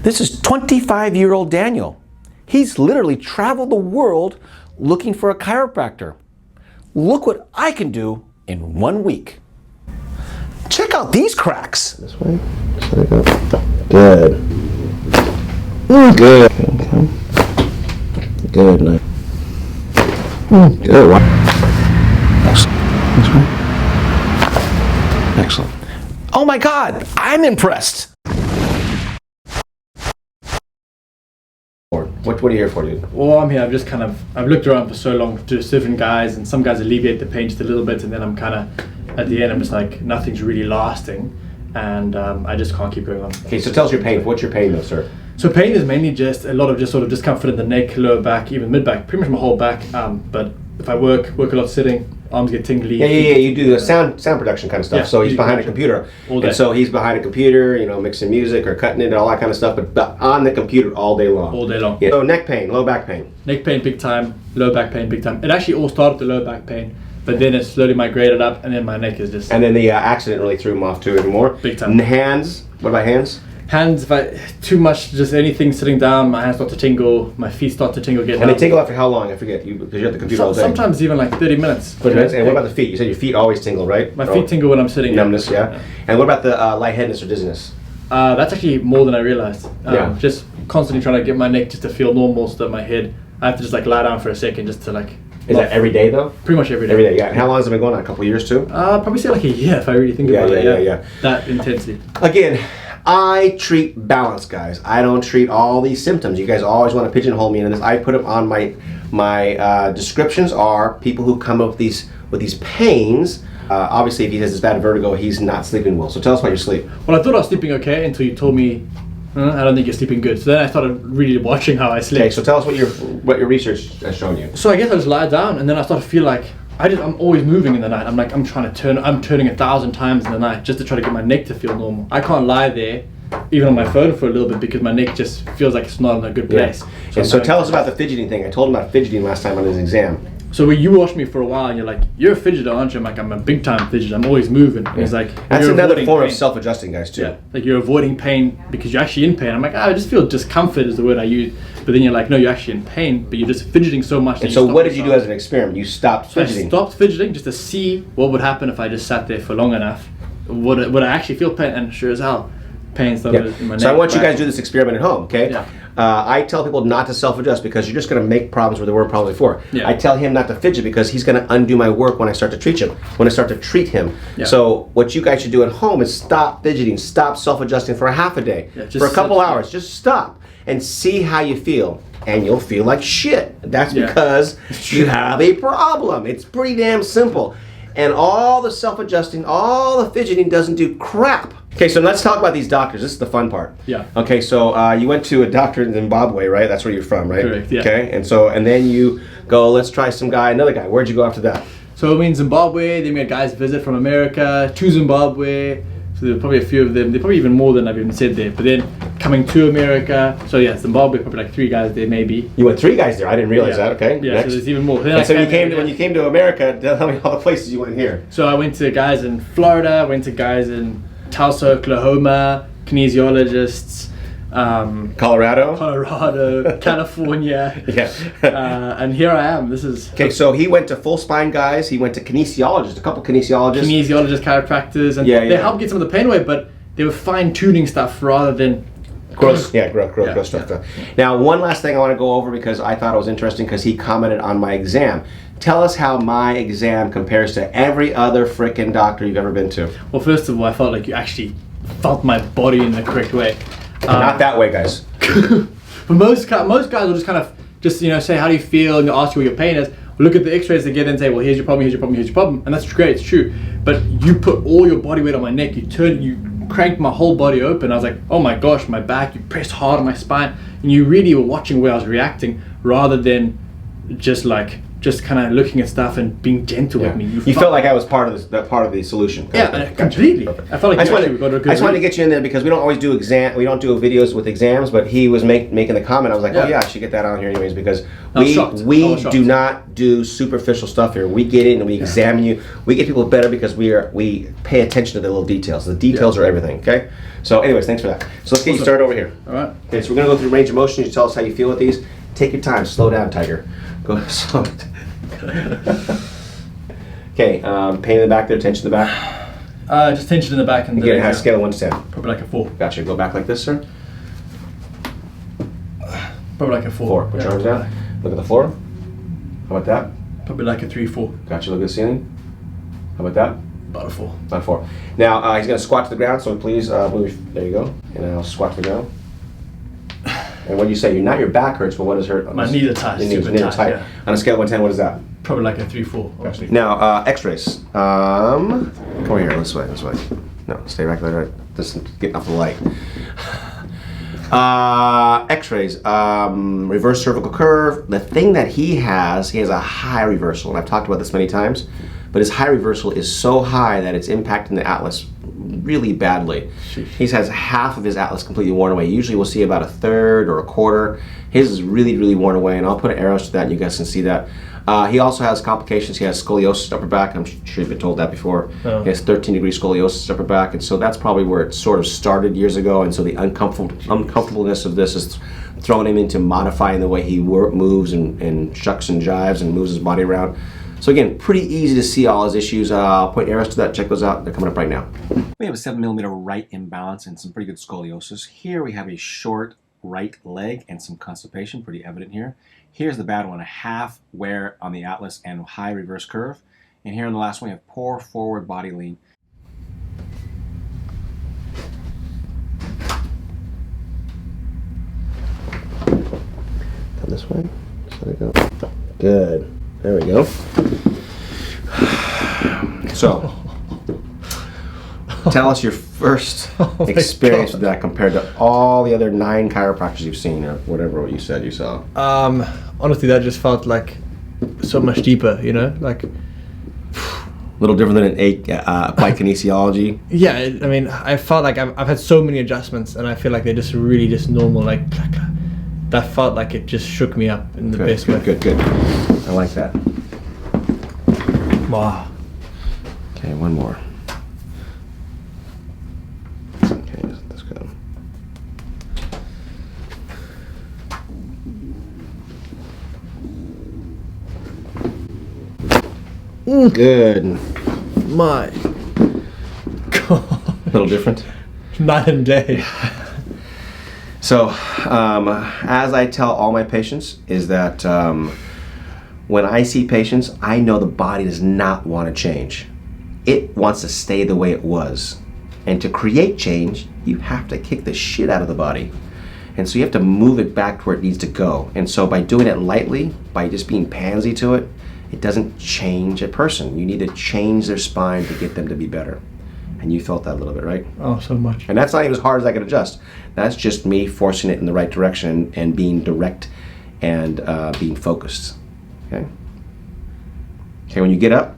This is 25-year-old Daniel. He's literally traveled the world looking for a chiropractor. Look what I can do in 1 week. Check out these cracks. This way. Good. Good. Good. Nice. Good. Excellent. This way. Excellent. Oh my God, I'm impressed. What are you here for, dude? Well, I'm here. I've looked around for so long to different guys, and some guys alleviate the pain just a little bit, and then I'm kind of, at the end, I'm just like, nothing's really lasting, and I just can't keep going on. Okay, so tell us your pain. What's your pain though, sir? So pain is mainly just a lot of just sort of discomfort in the neck, lower back, even mid back, pretty much my whole back. But if I work a lot sitting, arms get tingly. Yeah. You do the sound production kind of stuff. Yeah, so he's behind a computer, all day. And so he's behind a computer, mixing music or cutting it and all that kind of stuff. But on the computer all day long. All day long. Yeah. So neck pain, low back pain. Neck pain big time, low back pain big time. It actually all started with the low back pain, but then it slowly migrated up, and then my neck is just. And then the accident really threw him off too even more. Big time. And hands. What about hands? Hands, if I too much, just anything sitting down, my hands start to tingle, my feet start to tingle. And they tingle after how long? I forget. Because you're at the computer all day. Sometimes even like 30 minutes. 30 minutes. And what about the feet? You said your feet always tingle, right? My feet tingle when I'm sitting. Numbness, yeah. And what about the lightheadedness or dizziness? That's actually more than I realized. Yeah. Just constantly trying to get my neck just to feel normal, so that my head, I have to just like lie down for a second just to like. Is that every day though? Pretty much every day. Every day, yeah. And how long has it been going on? A couple of years too? Probably say like a year if I really think about it. Yeah. That intensity. Again, I treat balance, guys. I don't treat all these symptoms. You guys always want to pigeonhole me into this. I put them on my descriptions are people who come up with these pains. Obviously, if he has this bad vertigo, he's not sleeping well. So tell us about your sleep. Well, I thought I was sleeping okay until you told me, I don't think you're sleeping good. So then I started really watching how I sleep. Okay, so tell us what your research has shown you. So I guess I just lie down, and then I start to feel like I'm always moving in the night. I'm turning 1,000 times in the night just to try to get my neck to feel normal. I can't lie there, even on my phone for a little bit, because my neck just feels like it's not in a good place. Yeah. So tell us about the fidgeting thing. I told him about fidgeting last time on his exam. So when you watched me for a while, and you're like, "You're a fidgeter, aren't you?" I'm like, "I'm a big time fidgeter. I'm always moving." And he's like, "That's another form of self-adjusting, guys, too." Yeah, like you're avoiding pain because you're actually in pain. I'm like, I just feel discomfort is the word I use. But then you're like, no, you're actually in pain, but you're just fidgeting so much. And so what did you do as an experiment? You stopped fidgeting. I stopped fidgeting just to see what would happen if I just sat there for long enough. Would I actually feel pain? And sure as hell, pain started in my neck. So I want you guys to do this experiment at home, okay? Yeah. I tell people not to self-adjust because you're just going to make problems where there weren't problems before. Yeah. I tell him not to fidget because he's going to undo my work when I start to treat him. Yeah. So what you guys should do at home is stop fidgeting, stop self-adjusting for a half a day, for a couple hours. Just stop and see how you feel. And you'll feel like shit. That's because you have a problem. It's pretty damn simple. And all the self-adjusting, all the fidgeting doesn't do crap. Okay, so let's talk about these doctors. This is the fun part. Yeah. Okay, so you went to a doctor in Zimbabwe, right? That's where you're from, right? Correct, yeah. Okay, and then you go, let's try another guy. Where'd you go after that? So we in Zimbabwe, then we had guys visit from America to Zimbabwe. So there were probably a few of them. There probably even more than I've even said there. But then coming to America, so yeah, Zimbabwe, probably like 3 guys there maybe. You went 3 guys there. I didn't realize that. Okay. Yeah. Next. So there's even more. Then and so when you came to America, tell me all the places you went here. So I went to guys in Florida. Went to guys in Tulsa, Oklahoma, kinesiologists. Colorado, California. Yeah. And here I am. This is okay. So he went to full spine guys. He went to kinesiologists, a couple kinesiologists, chiropractors, and they helped get some of the pain away, but they were fine tuning stuff rather than gross stuff. Now, one last thing I want to go over because I thought it was interesting because he commented on my exam. Tell us how my exam compares to every other frickin' doctor you've ever been to. Well, first of all, I felt like you actually felt my body in the correct way. Not that way, guys. But most guys will just say, how do you feel, and they'll ask you what your pain is. We'll look at the x-rays again and say, well, here's your problem, here's your problem, here's your problem. And that's great, it's true. But you put all your body weight on my neck, you cranked my whole body open. I was like, oh my gosh, my back, you pressed hard on my spine. And you really were watching where I was reacting rather than just like just kind of looking at stuff and being gentle with me. You felt like I was part of this, that part of the solution. Yeah, completely. I felt like I just wanted to get you in there because we don't always do we don't do videos with exams, but he was making the comment. I was like, oh yeah, I should get that on here anyways because we do not do superficial stuff here. We get in and we examine you. We get people better because we pay attention to the little details. The details are everything. Okay. So, anyways, thanks for that. So let's get you started over here. All right. Okay. So we're gonna go through range of motion. You tell us how you feel with these. Take your time. Slow down, Tiger. Go slow. Okay, pain in the back there, tension in the back? Just tension in the back. And again, have a scale of 1 to 10. Probably like a 4. Gotcha, go back like this, sir. Probably like a 4. 4, put your arms down. Look at the floor. How about that? Probably like a 3, 4. Gotcha, look at the ceiling. How about that? About a 4. About a 4. Now, he's going to squat to the ground, so please move. There you go. And I'll squat to the ground. And what do you say? Not your back hurts, but what does hurt? My knees are tight. Your knees are tight. Yeah. On a scale of 1 to 10, what is that? Probably like a 3, 4. Gotcha. Now, x-rays. Come over here, this way. No, stay back there. This is getting off the light. X-rays. Reverse cervical curve. The thing that he has a high reversal, and I've talked about this many times, but his high reversal is so high that it's impacting the atlas really badly. He has half of his atlas completely worn away. Usually we'll see about a third or a quarter. His is really, really worn away, and I'll put arrows to that and you guys can see that. He also has complications. He has scoliosis upper back. I'm sure you've been told that before. Oh. He has 13-degree scoliosis upper back, and so that's probably where it sort of started years ago, and so the uncomfortableness of this is throwing him into modifying the way he moves and shucks and jives and moves his body around. So again, pretty easy to see all his issues. I'll point arrows to that, check those out. They're coming up right now. We have a 7mm right imbalance and some pretty good scoliosis. Here we have a short right leg and some constipation, pretty evident here. Here's the bad one, a half wear on the atlas and high reverse curve. And here in the last one, we have poor forward body lean. Come this way, just let it go. Good. There we go. So, tell us your first experience with that compared to all the other 9 chiropractors you've seen, or whatever you said you saw. Honestly, that just felt like so much deeper, you know, like. A little different than applied kinesiology. Yeah, I mean, I felt like I've had so many adjustments, and I feel like they're just really just normal, like. That felt like it just shook me up in the best way. Good. I like that. Wow. Okay, one more. Okay, let's go. Good. My God. A little different? Night and day. So, as I tell all my patients, is that when I see patients, I know the body does not want to change. It wants to stay the way it was. And to create change, you have to kick the shit out of the body. And so you have to move it back to where it needs to go. And so by doing it lightly, by just being pansy to it, it doesn't change a person. You need to change their spine to get them to be better. And you felt that a little bit, right? Oh, so much. And that's not even as hard as I could adjust. That's just me forcing it in the right direction and being direct and being focused. Okay. Okay, when you get up,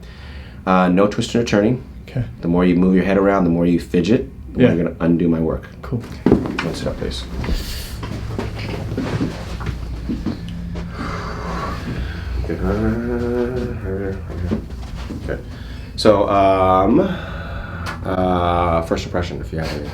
no twisting or turning. Okay. The more you move your head around, the more you fidget, the more you're going to undo my work. Cool. Okay. Let's sit up, please. Okay. So, first impression, if you have any.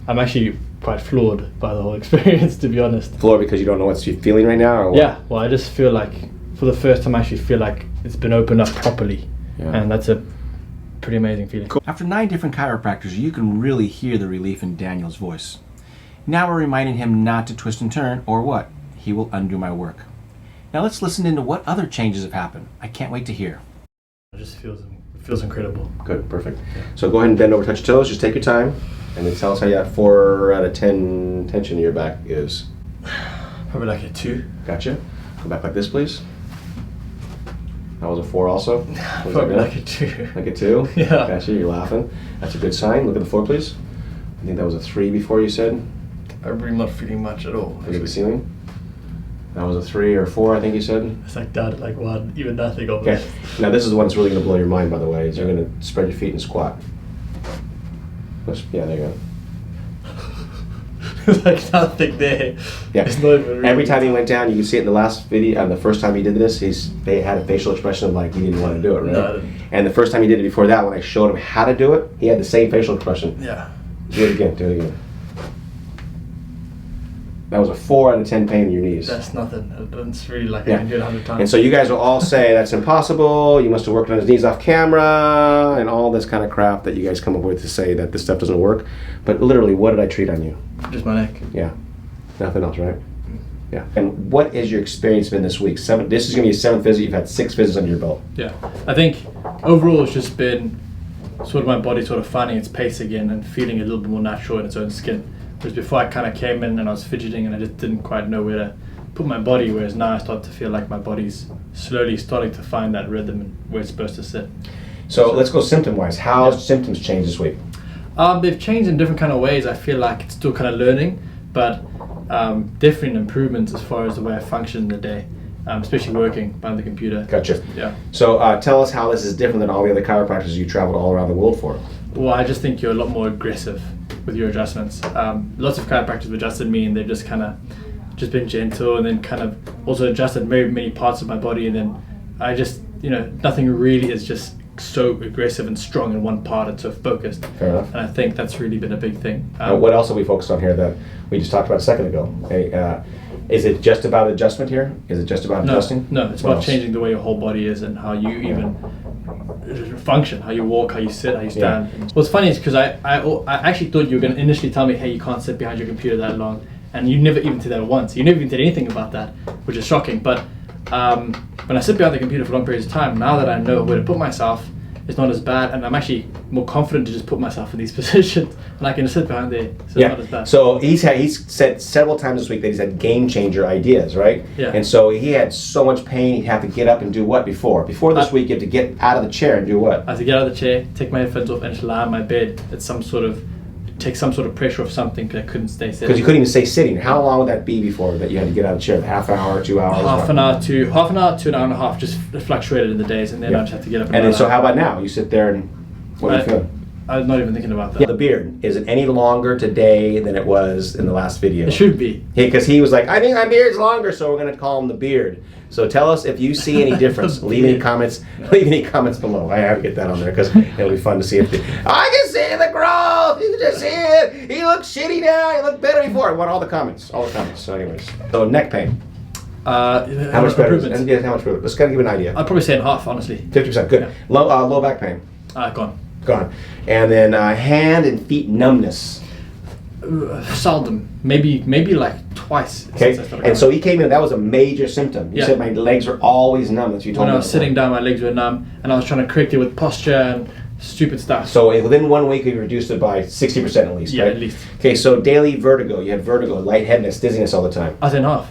I'm actually quite floored by the whole experience, to be honest. Floored because you don't know what you're feeling right now, or what? Yeah, well, I just feel like, for the first time, I actually feel like it's been opened up properly. Yeah. And that's a pretty amazing feeling. Cool. After 9 different chiropractors, you can really hear the relief in Daniel's voice. Now we're reminding him not to twist and turn, or what? He will undo my work. Now let's listen into what other changes have happened. I can't wait to hear. It just feels incredible. Good, perfect. Yeah. So go ahead and bend over, touch your toes, just take your time, and then tell us how you got 4 out of 10 tension in your back is. Probably like a 2. Gotcha. Go back like this, please. That was a 4 also? Probably like a 2. Like a 2? Yeah. Gotcha, you're laughing. That's a good sign. Look at the floor, please. I think that was a 3 before you said. I'm really not feeling much at all. Look at the ceiling. That was a 3 or 4, I think you said. It's like that, like 1, even nothing of Okay. it. Now this is the one that's really going to blow your mind, by the way. Is you're going to spread your feet and squat. Yeah, there you go. There's like nothing there. Yeah. It's not even really Every time he went down, you can see it in the last video. The first time he did this, they had a facial expression of like he didn't want to do it, right? No, I didn't. And the first time he did it before that, when I showed him how to do it, he had the same facial expression. Yeah. Do it again. Do it again. That was a 4 out of 10 pain in your knees. That's nothing. It's really like Yeah. I can do it 100 times. And so you guys will all say that's impossible. You must have worked on his knees off camera and all this kind of crap that you guys come up with to say that this stuff doesn't work. But literally, what did I treat on you? Just my neck. Yeah, nothing else, right? Yeah. And what has your experience been this week? This is going to be your 7th visit. You've had 6 visits under your belt. Yeah. I think overall it's just been sort of my body sort of finding its pace again and feeling a little bit more natural in its own skin. Whereas before I kind of came in and I was fidgeting and I just didn't quite know where to put my body, whereas now I start to feel like my body's slowly starting to find that rhythm and where it's supposed to sit. So let's go symptom-wise. How's symptoms changed this week? They've changed in different kind of ways. I feel like it's still kind of learning, but different improvements as far as the way I function in the day, especially working behind the computer. Gotcha. Yeah. So tell us how this is different than all the other chiropractors you traveled all around the world for. Well, I just think you're a lot more aggressive with your adjustments. Lots of chiropractors have adjusted me and they've just kind of just been gentle and then kind of also adjusted very many parts of my body, and then I just, nothing really is just so aggressive and strong in one part and so focused. Fair enough. And I think that's really been a big thing. What else have we focused on here that we just talked about a second ago? Okay, is it just about adjustment here? Is it just about adjusting? No, it's What about else? changing the way your whole body is and how you even function, how you walk, how you sit, how you stand. Yeah. What's funny is because I actually thought you were going to initially tell me, hey, you can't sit behind your computer that long, and you never even did that once. You never even did anything about that, which is shocking. But when I sit behind the computer for long periods of time, now that I know where to put myself, it's not as bad, and I'm actually more confident to just put myself in these positions, and I can just sit behind there, so it's not as bad. So he's said several times this week that he's had game changer ideas, right? Yeah. And so he had so much pain, he'd have to get up and do what before? Before this week, you have to get out of the chair and do what? I have to get out of the chair, take my headphones off, and just lie on my bed. It's take some sort of pressure off something because I couldn't stay sitting. Because you couldn't even stay sitting. How long would that be before that you had to get out of the chair? Half an hour, 2 hours? Half an hour to an hour and a half, just fluctuated in the days, and then I just have to get up. And then, so how about now? You sit there and what do you feel? I was not even thinking about that. Yeah, the beard, is it any longer today than it was in the last video? It should be. Because he was like, I think my beard's longer, so we're going to call him the beard. So tell us if you see any difference. Leave any comments below. I have to get that on there because it'll be fun to see if I can see the growth. You can just see it. He looks shitty now. He looked better before. I want all the comments. So anyways. So neck pain. How much better is it? Yeah, how much better? Let's kind of give an idea. I'd probably say in half, honestly. 50%. Good. Yeah. Low back pain. Gone. Gone. And then hand and feet numbness. Seldom. Maybe like twice. Okay. Since I started And so going. he came in. That was a major symptom. You Yeah. said my legs were always numb. That's what you told When me. I was sitting down, my legs were numb, and I was trying to correct it with posture and stupid stuff. So within 1 week, you reduced it by 60% at least, Yeah, right? at least. Okay, so daily vertigo. You had vertigo, lightheadedness, dizziness all the time. I was in half.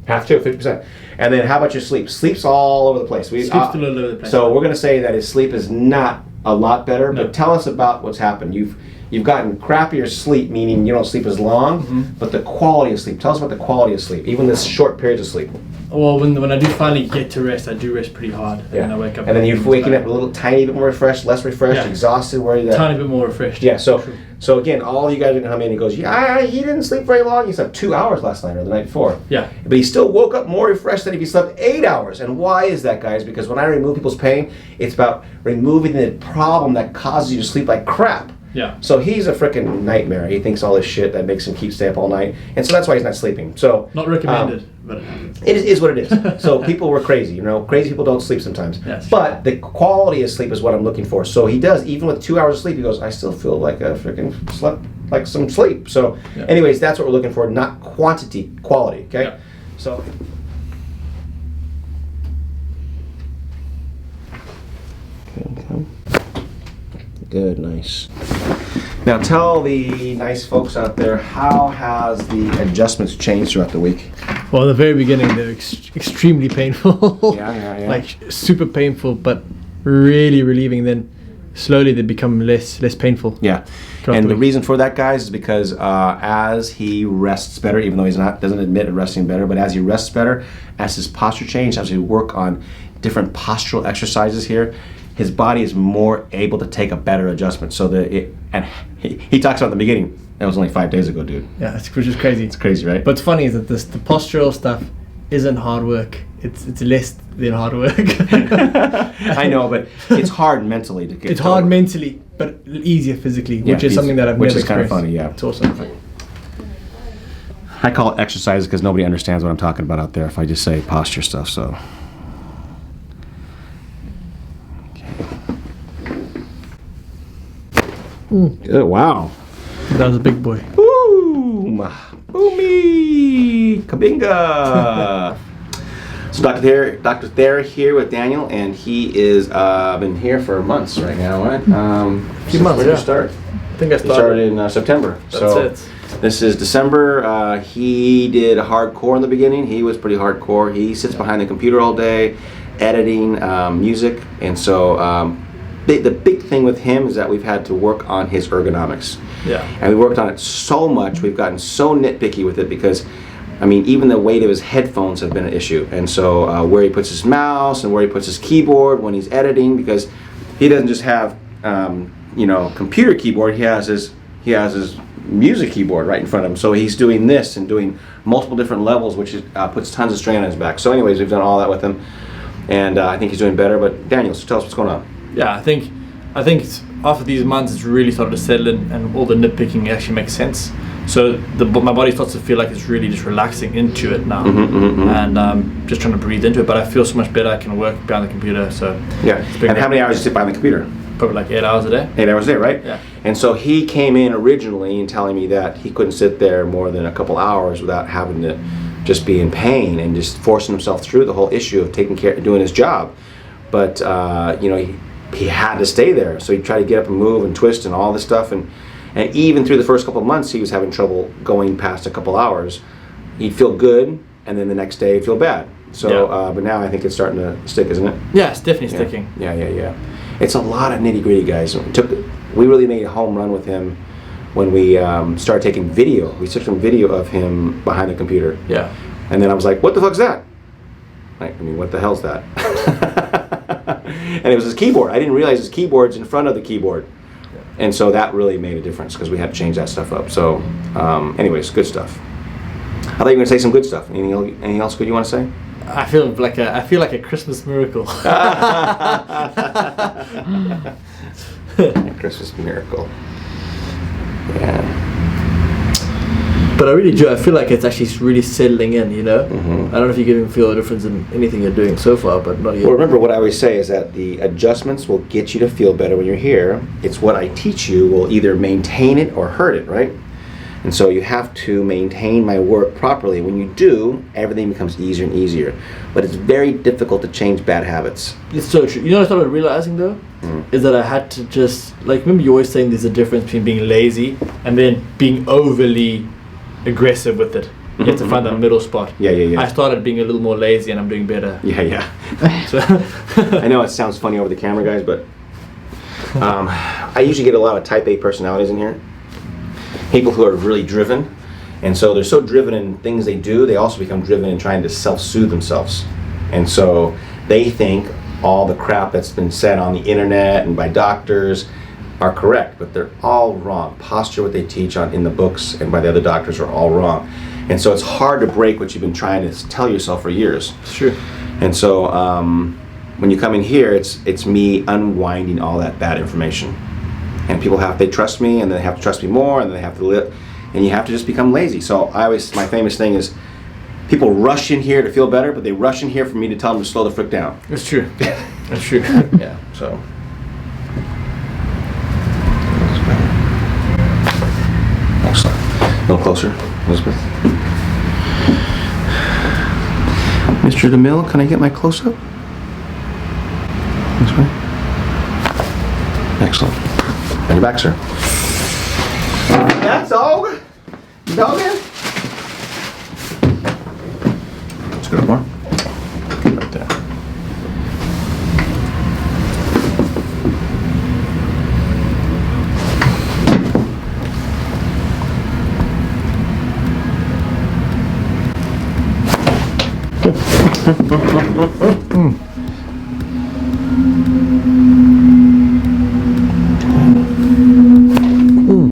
Half to 50%. And then how about your sleep? Sleep's all over the place. Sleep's still all over the place. So we're going to say that his sleep is not a lot better, No. but tell us about what's happened. You've gotten crappier sleep, meaning you don't sleep as long, but the quality of sleep. Tell us about the quality of sleep, even this short periods of sleep. Well, when I do finally get to rest, I do rest pretty hard, and then I wake up. And then you're waking up a little tiny bit more refreshed, less refreshed, Yeah. exhausted, worried that. tiny bit more refreshed. Yeah, so True. so again, all you guys are gonna come in and he goes, yeah, he didn't sleep very long. He slept 2 hours last night or the night before. Yeah. But he still woke up more refreshed than if he slept 8 hours. And why is that, guys? Because when I remove people's pain, it's about removing the problem that causes you to sleep like crap. Yeah. So he's a freaking nightmare. He thinks all this shit that makes him stay up all night, and so that's why he's not sleeping. So Not recommended, but it is what it is. So people were crazy, Crazy people don't sleep sometimes. Yes. But the quality of sleep is what I'm looking for. So he does, even with 2 hours of sleep, he goes, I still feel like I freaking slept like some sleep. So Yeah. anyways, that's what we're looking for, not quantity, quality, okay? Yeah. So good, nice. Now tell the nice folks out there, how has the adjustments changed throughout the week? well, in the very beginning, they're extremely painful. Yeah. Like super painful, but really relieving. Then slowly they become less painful. Yeah. And the reason for that, guys, is because as he rests better, even though doesn't admit resting better, but as he rests better, as his posture changes, as we work on different postural exercises here, his body is more able to take a better adjustment. So and he talks about in the beginning, that was only 5 days ago, dude. Yeah, which is crazy. It's crazy, right? But what's funny is that the postural stuff isn't hard work. It's less than hard work. I know, but it's hard mentally to get. It's hard mentally, but easier physically, Yeah, which is something that I've which never is kind of experienced. funny, yeah. It's awesome. I call it exercises because nobody understands what I'm talking about out there if I just say posture stuff. So. Oh, wow. That was a big boy. Boom! Boomy! Kabinga! So Dr. Thayer here with Daniel, and he is been here for months right now, right? A few months, When did you start? I think I He started in September. That's it. This is December. He did hardcore in the beginning. He was pretty hardcore. He sits behind the computer all day, editing music, and so the big thing with him is that we've had to work on his ergonomics. Yeah. And we worked on it so much. We've gotten so nitpicky with it because, I mean, even the weight of his headphones have been an issue. And so where he puts his mouse and where he puts his keyboard when he's editing, because he doesn't just have computer keyboard. He has his music keyboard right in front of him. So he's doing this and doing multiple different levels, which puts tons of strain on his back. So anyways, we've done all that with him, and I think he's doing better. But Daniel, so tell us what's going on. Yeah, I think after these months, it's really started to settle in, and all the nitpicking actually makes sense. So my body starts to feel like it's really just relaxing into it now, and just trying to breathe into it. But I feel so much better. I can work behind the computer. So Yeah. And how many hours do you sit behind the computer? Probably like 8 hours a day. 8 hours a day, right? Yeah. And so he came in originally and telling me that he couldn't sit there more than a couple hours without having to just be in pain and just forcing himself through the whole issue of doing his job. But he had to stay there, so he'd try to get up and move and twist and all this stuff, and even through the first couple of months he was having trouble going past a couple hours. He'd feel good, and then the next day he'd feel bad. So but now I think it's starting to stick, isn't it? Yeah, it's definitely sticking. Yeah. It's a lot of nitty-gritty, guys. We really made a home run with him when we started taking video. We took some video of him behind the computer. Yeah. And then I was like, what the fuck's that? What the hell's that? And it was his keyboard. I didn't realize his keyboard's in front of the keyboard. Yeah. And so that really made a difference because we had to change that stuff up. So anyways, good stuff. I thought you were going to say some good stuff. Anything else good you want to say? I feel like a Christmas miracle. A Christmas miracle. Yeah. But I really do. I feel like it's actually really settling in, I don't know if you can even feel a difference in anything you're doing so far, but not yet. Well, remember what I always say is that the adjustments will get you to feel better when you're here. It's what I teach you will either maintain it or hurt it, right? And so you have to maintain my work properly. When you do, everything becomes easier and easier. But it's very difficult to change bad habits. It's so true. You know what I started realizing though? Is that I had to just, remember you always saying there's a difference between being lazy and then being overly aggressive with it. You have to find that middle spot. Yeah. I started being a little more lazy and I'm doing better. Yeah. So I know it sounds funny over the camera, guys, but I usually get a lot of type A personalities in here. People who are really driven, and so they're so driven in things they do, they also become driven in trying to self-soothe themselves. And so they think all the crap that's been said on the internet and by doctors are correct, but they're all wrong. Posture, what they teach in the books and by the other doctors, are all wrong. And so it's hard to break what you've been trying to tell yourself for years. it's true. And so when you come in here, it's me unwinding all that bad information. And people they trust me, and then they have to trust me more, and then they have to live, and you have to just become lazy. So my famous thing is, people rush in here to feel better, but they rush in here for me to tell them to slow the frick down. It's true. It's true. Yeah, so. Excellent. A little closer, Elizabeth. Mr. DeMille, can I get my close-up? This way. Excellent. On your back, sir. That's all. Dog in. Let's go more. Right there.